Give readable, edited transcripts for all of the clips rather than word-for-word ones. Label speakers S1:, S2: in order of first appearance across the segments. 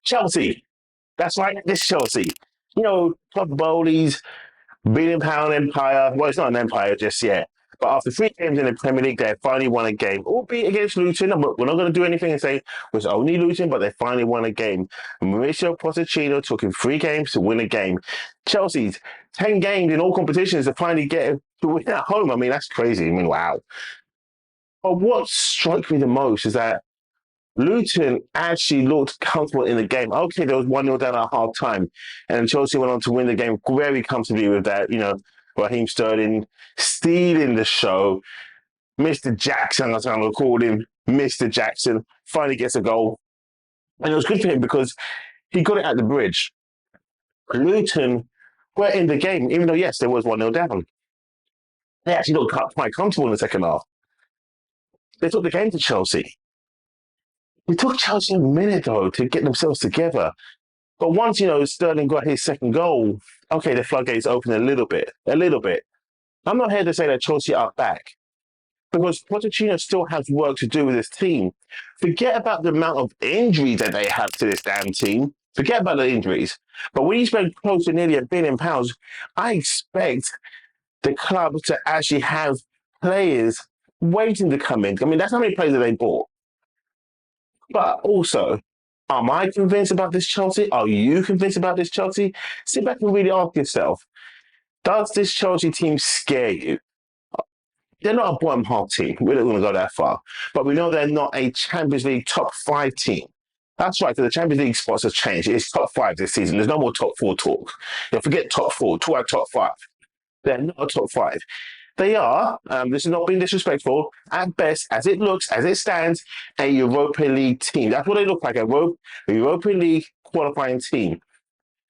S1: Chelsea. That's right, this Chelsea. You know, Todd Bowley's billion-pound empire. Well, it's not an empire just yet. But after 3 games in the Premier League, they finally won a game, albeit against Luton. We're not going to do anything and say it was only Luton, but they finally won a game. Mauricio Pochettino took him 3 games to win a game. Chelsea's 10 games in all competitions to finally get to win at home. I mean, that's crazy. I mean, wow. But what struck me the most is that Luton actually looked comfortable in the game. Okay, there was 1-0 down at half time, and Chelsea went on to win the game very comfortably with that, Raheem Sterling stealing the show. Mr. Jackson, that's what I'm going to call him. Mr. Jackson finally gets a goal. And it was good for him because he got it at the bridge. Luton were in the game, even though, yes, there was 1-0 down. They actually looked quite comfortable in the second half. They took the game to Chelsea. It took Chelsea a minute, though, to get themselves together. But once, Sterling got his second goal, okay, the floodgates opened a little bit. I'm not here to say that Chelsea are back because Pochettino still has work to do with his team. Forget about the amount of injuries that they have to this damn team. Forget about the injuries. But when you spend close to nearly £1 billion, I expect the club to actually have players waiting to come in. I mean, that's how many players that they bought. But also, am I convinced about this Chelsea? Are you convinced about this Chelsea? Sit back and really ask yourself, does this Chelsea team scare you? They're not a bottom half team. We're not going to go that far. But we know they're not a Champions League top 5 team. That's right, because the Champions League spots have changed. It's top 5 this season. There's no more top 4 talk. Forget top 4, talk about top 5. They're not a top 5. They are, this is not being disrespectful, at best, as it looks, as it stands, a Europa League team. That's what they look like, a Europa League qualifying team.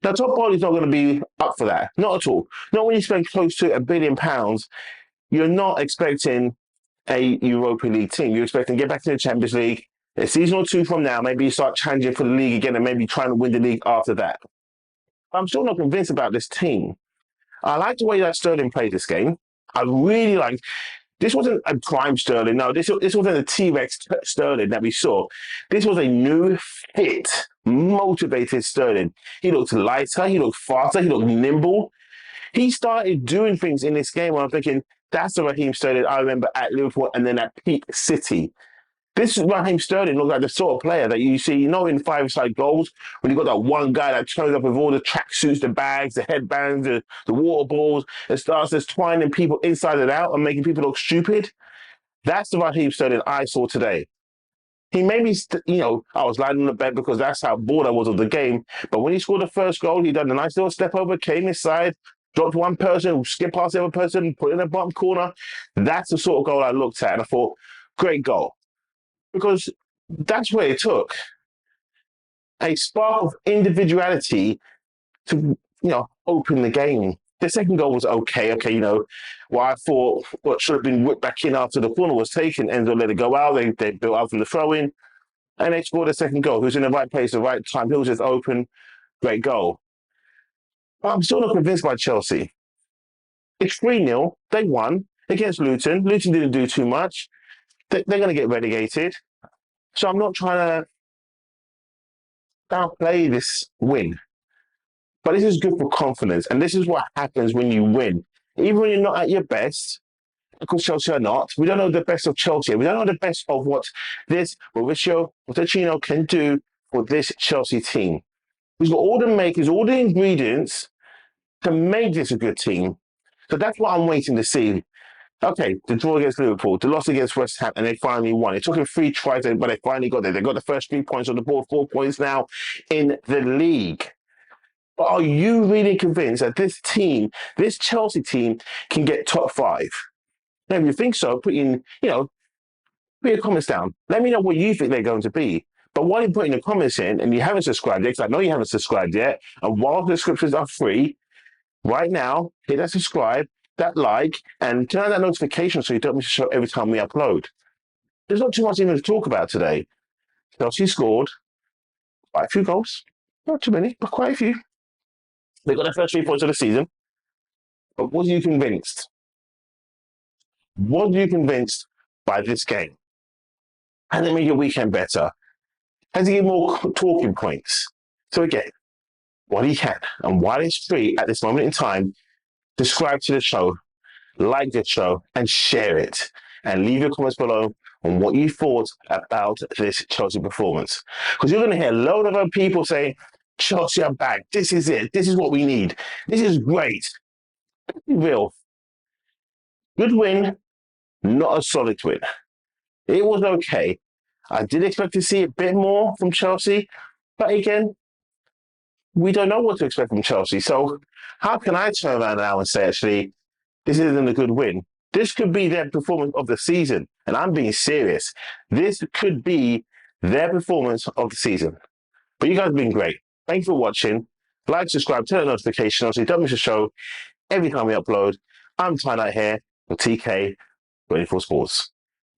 S1: Now, Top Bowley's not going to be up for that. Not at all. Not when you spend close to £1 billion. You're not expecting a Europa League team. You're expecting to get back to the Champions League a season or 2 from now. Maybe you start challenging for the league again and maybe trying to win the league after that. I'm still not convinced about this team. I like the way that Sterling played this game. I really like. This wasn't a prime Sterling. No, this wasn't a T-Rex Sterling that we saw. This was a new, fit, motivated Sterling. He looked lighter. He looked faster. He looked nimble. He started doing things in this game where I'm thinking, that's the Raheem Sterling I remember at Liverpool and then at peak City. This is Raheem Sterling looked like the sort of player that you see, in five-side goals, when you got that one guy that turns up with all the tracksuits, the bags, the headbands, the water balls, and starts just twining people inside and out and making people look stupid. That's the Raheem Sterling I saw today. He made me, I was lying on the bed because that's how bored I was of the game. But when he scored the first goal, he done a nice little step over, came inside, dropped one person, skipped past the other person, put it in the bottom corner. That's the sort of goal I looked at. And I thought, great goal. Because that's what it took. A spark of individuality to, open the game. The second goal was okay. What I thought what should have been whipped back in after the corner was taken, Enzo let it go out. They built out from the throw-in, and they scored a second goal. He was in the right place at the right time. He was just open. Great goal. But I'm still not convinced by Chelsea. It's 3-0. They won against Luton. Luton didn't do too much. They're going to get relegated. So I'm not trying to downplay this win. But this is good for confidence. And this is what happens when you win. Even when you're not at your best, because Chelsea are not, we don't know the best of Chelsea. We don't know the best of what this Mauricio Pochettino can do for this Chelsea team. He's got all the makers, all the ingredients to make this a good team. So that's what I'm waiting to see. Okay, the draw against Liverpool, the loss against West Ham, and they finally won. It took them 3 tries, but they finally got there. They got the first 3 points on the board, 4 points now in the league. But are you really convinced that this team, this Chelsea team, can get top 5? Now, if you think so, put your comments down. Let me know what you think they're going to be. But while you're putting the comments in, and you haven't subscribed yet, because I know you haven't subscribed yet, and while the subscriptions are free, right now, hit that subscribe, that like, and turn on that notification so you don't miss a show every time we upload. There's not too much even to talk about today. Chelsea scored quite a few goals. Not too many, but quite a few. They got their first 3 points of the season. But was you convinced? Was you convinced by this game? Has it made your weekend better? Has it given more talking points? So again, while you can, and while it's free at this moment in time, subscribe to the show, like the show, and share it. And leave your comments below on what you thought about this Chelsea performance. Because you're going to hear a load of other people saying, Chelsea are back. This is it. This is what we need. This is great. Real. Good win, not a solid win. It was okay. I did expect to see a bit more from Chelsea, but again, we don't know what to expect from Chelsea. So how can I turn around now and say, actually, this isn't a good win? This could be their performance of the season. And I'm being serious. This could be their performance of the season. But you guys have been great. Thank you for watching. Like, subscribe, turn on notifications so you don't miss a show every time we upload. I'm Tyne Out here with TK 24 Sports.